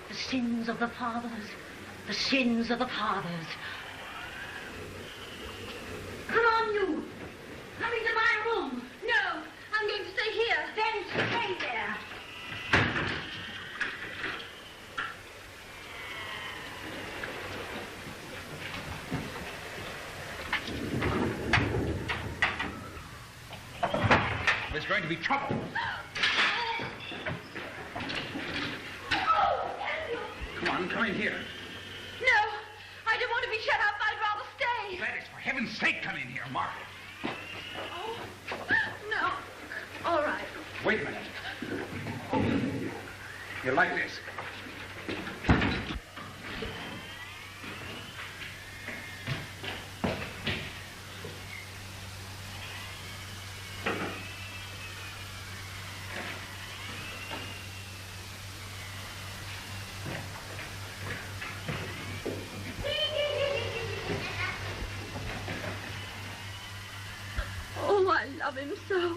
The sins of the fathers, the sins of the fathers. Come on, you. Come into my room. No, I'm going to stay here. Then stay there. there's going to be trouble. Come on, come in here. No, I don't want to be shut up. I'd rather stay. Gladys, for heaven's sake, come in here, Margaret. Oh, no. All right. Wait a minute. You like this? Oh, I love him so.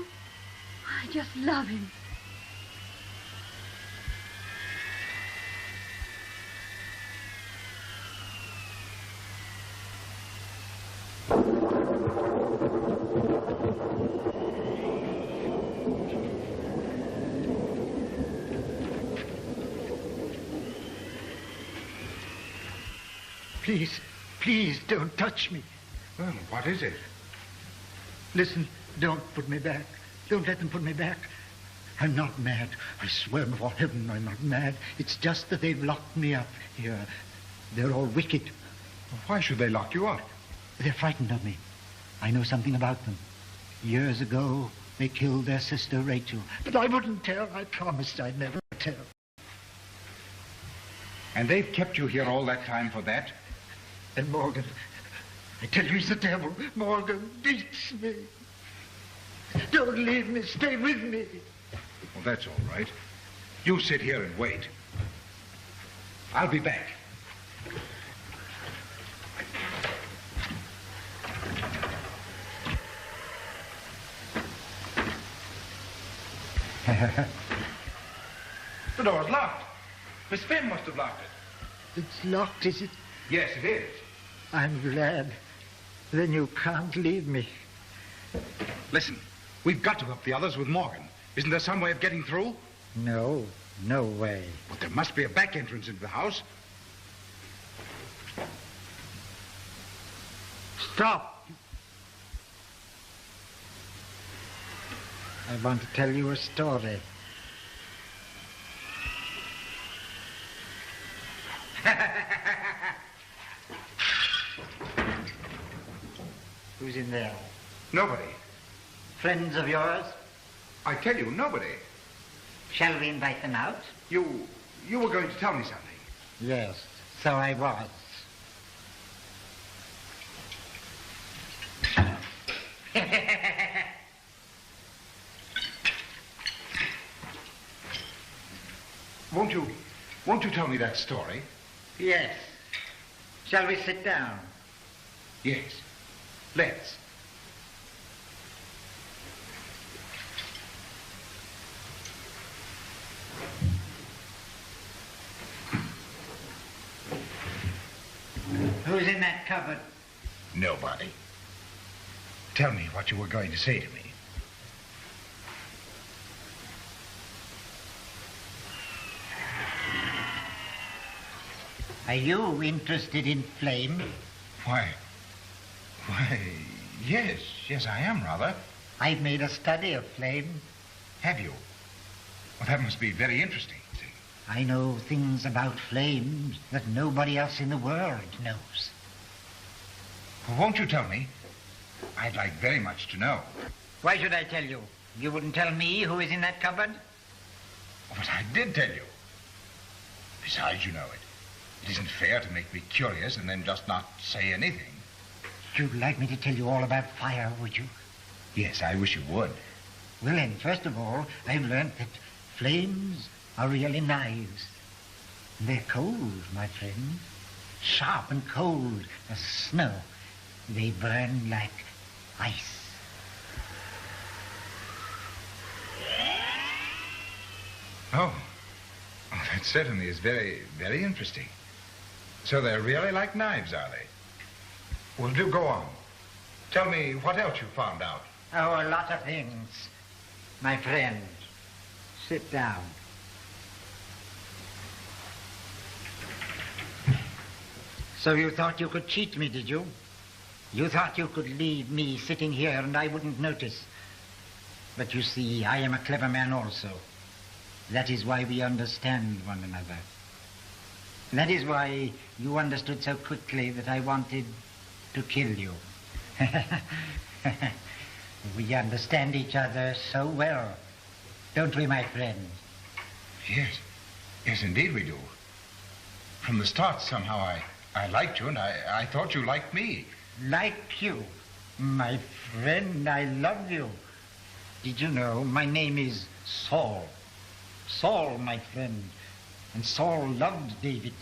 I just love him. Please, please don't touch me. Well, what is it? Listen, don't put me back. Don't let them put me back. I'm not mad. I swear before heaven I'm not mad. It's just that they've locked me up here. They're all wicked. Well, why should they lock you up? They're frightened of me. I know something about them. Years ago, they killed their sister Rachel. But I wouldn't tell. I promised I'd never tell. And they've kept you here all that time for that? And Morgan, I tell you, he's the devil. Morgan beats me. Don't leave me. Stay with me. Well, that's all right. You sit here and wait. I'll be back. The door's locked. Miss Finn must have locked it. It's locked, is it? Yes, it is. I'm glad. Then you can't leave me. Listen, we've got to help the others with Morgan. Isn't there some way of getting through? No, no way. But there must be a back entrance into the house. Stop! I want to tell you a story. Who's in there? Nobody. Friends of yours? I tell you, nobody. Shall we invite them out? You were going to tell me something. Yes, so I was. Won't you tell me that story? Yes. Shall we sit down? Yes. Let's. Who's in that cupboard? Nobody. Tell me what you were going to say to me. Are you interested in flame? Why, yes, I am, rather. I've made a study of flame. Have you? Well, that must be very interesting. I know things about flames that nobody else in the world knows. Well, won't you tell me? I'd like very much to know. Why should I tell you? You wouldn't tell me who is in that cupboard? But I did tell you. Besides, you know it. It isn't fair to make me curious and then just not say anything. You'd like me to tell you all about fire, would you? Yes, I wish you would. Well, then, first of all, I've learned that flames are really knives. They're cold, my friend. Sharp and cold as snow. They burn like ice. Oh, that certainly is very, very interesting. So they're really like knives, are they? Well, do go on. Tell me what else you found out. Oh, a lot of things. My friend, sit down. So you thought you could cheat me, did you? You thought you could leave me sitting here and I wouldn't notice. But you see, I am a clever man also. That is why we understand one another. That is why you understood so quickly that I wanted to kill you. We understand each other so well, don't we, my friend? Yes. Yes, indeed we do. From the start, somehow, I liked you, and I thought you liked me. Like you? My friend, I love you. Did you know my name is Saul? Saul, my friend. And Saul loved David.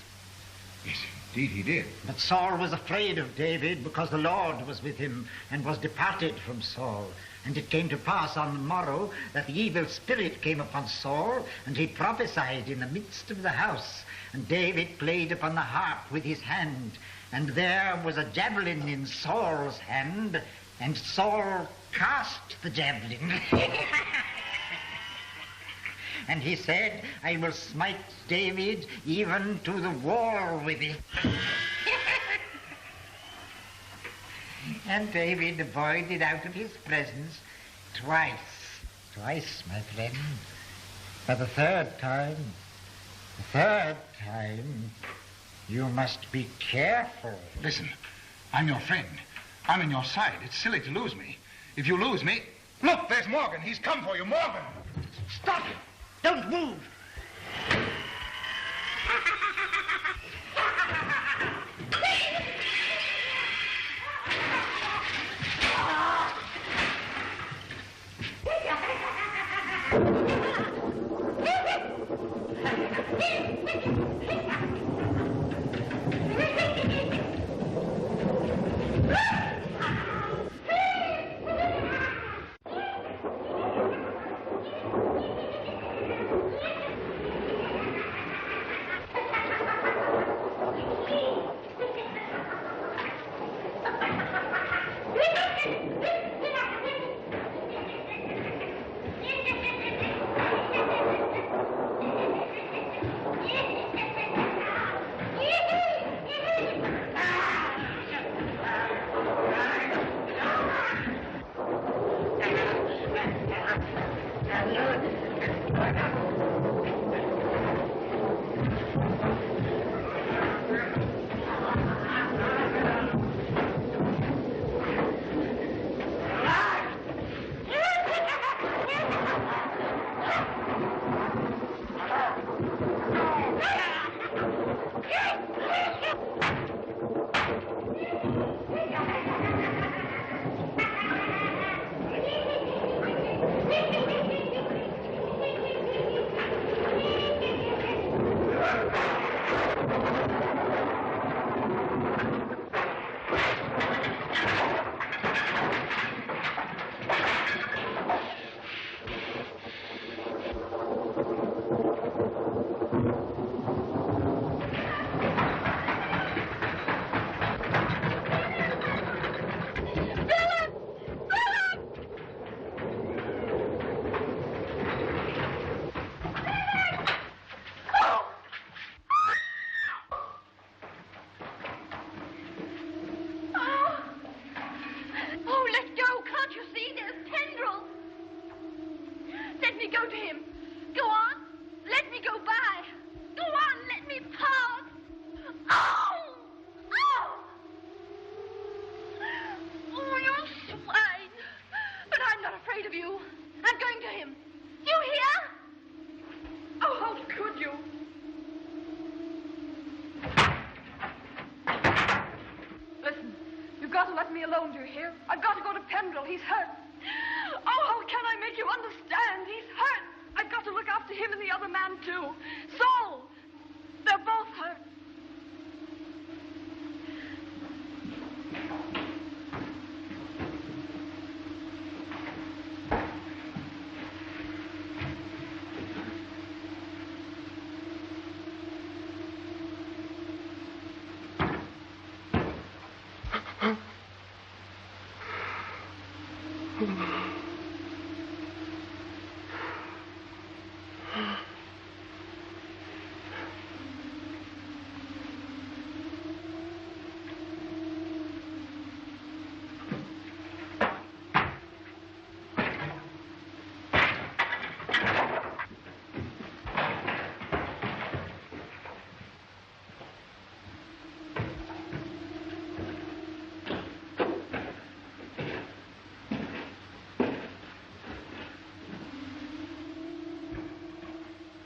Yes, indeed he did. But Saul was afraid of David because the Lord was with him and was departed from Saul. And it came to pass on the morrow that the evil spirit came upon Saul, and he prophesied in the midst of the house. And David played upon the harp with his hand, and there was a javelin in Saul's hand, and Saul cast the javelin. And he said, I will smite David even to the wall with it. And David avoided out of his presence twice. Twice, my friend. For the third time, you must be careful. Listen, I'm your friend. I'm on your side. It's silly to lose me. If you lose me... Look, there's Morgan. He's come for you. Morgan! Stop it! Don't move! He's hurt. Oh, how can I make you understand? He's hurt. I've got to look after him and the other man, too. Saul! They're both hurt.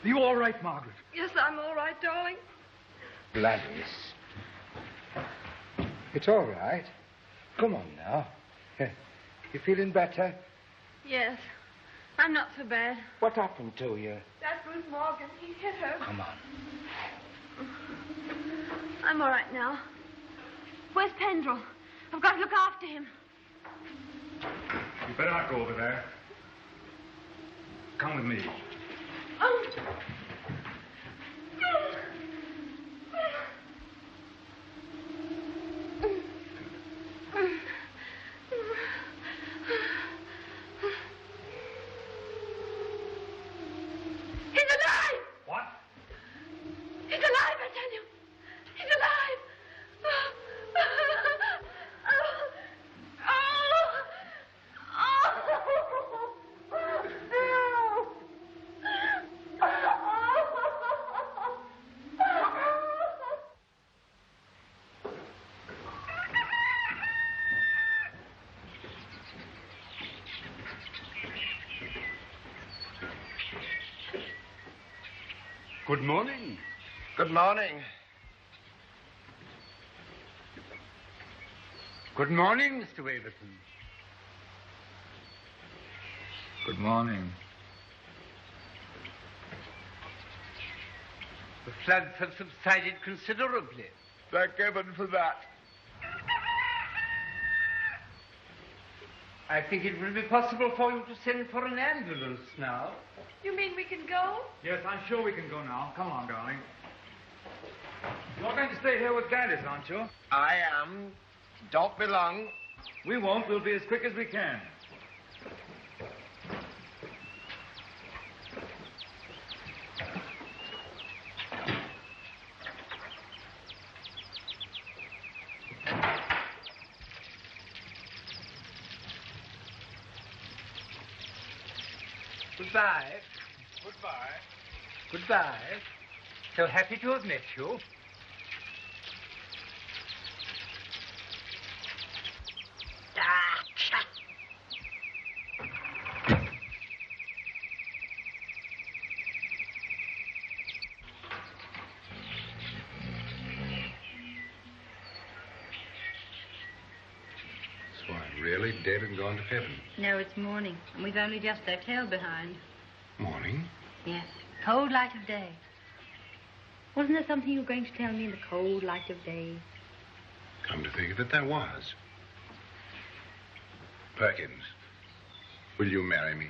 Are you all right, Margaret? Yes, I'm all right, darling. Gladys. It's all right. Come on now. You feeling better? Yes. I'm not so bad. What happened to you? That's Ruth Morgan. He hit her. Come on. I'm all right now. Where's Pendrell? I've got to look after him. You better not go over there. Come with me. Oh. He's alive! What? He's alive, I tell you. He's alive. Good morning. Good morning. Good morning, Mr. Waverton. Good morning. The floods have subsided considerably. Thank heaven for that. I think it will be possible for you to send for an ambulance now. You mean we can go? Yes, I'm sure we can go now. Come on, darling. You're going to stay here with Gladys, aren't you? I am. Don't be long. We won't. We'll be as quick as we can. Goodbye. Goodbye. Goodbye. So happy to have met you. So I'm really dead and gone to heaven. No, it's morning, and we've only just our tail behind. Morning? Yes, cold light of day. Wasn't there something you were going to tell me in the cold light of day? Come to think of it, there was. Perkins, will you marry me?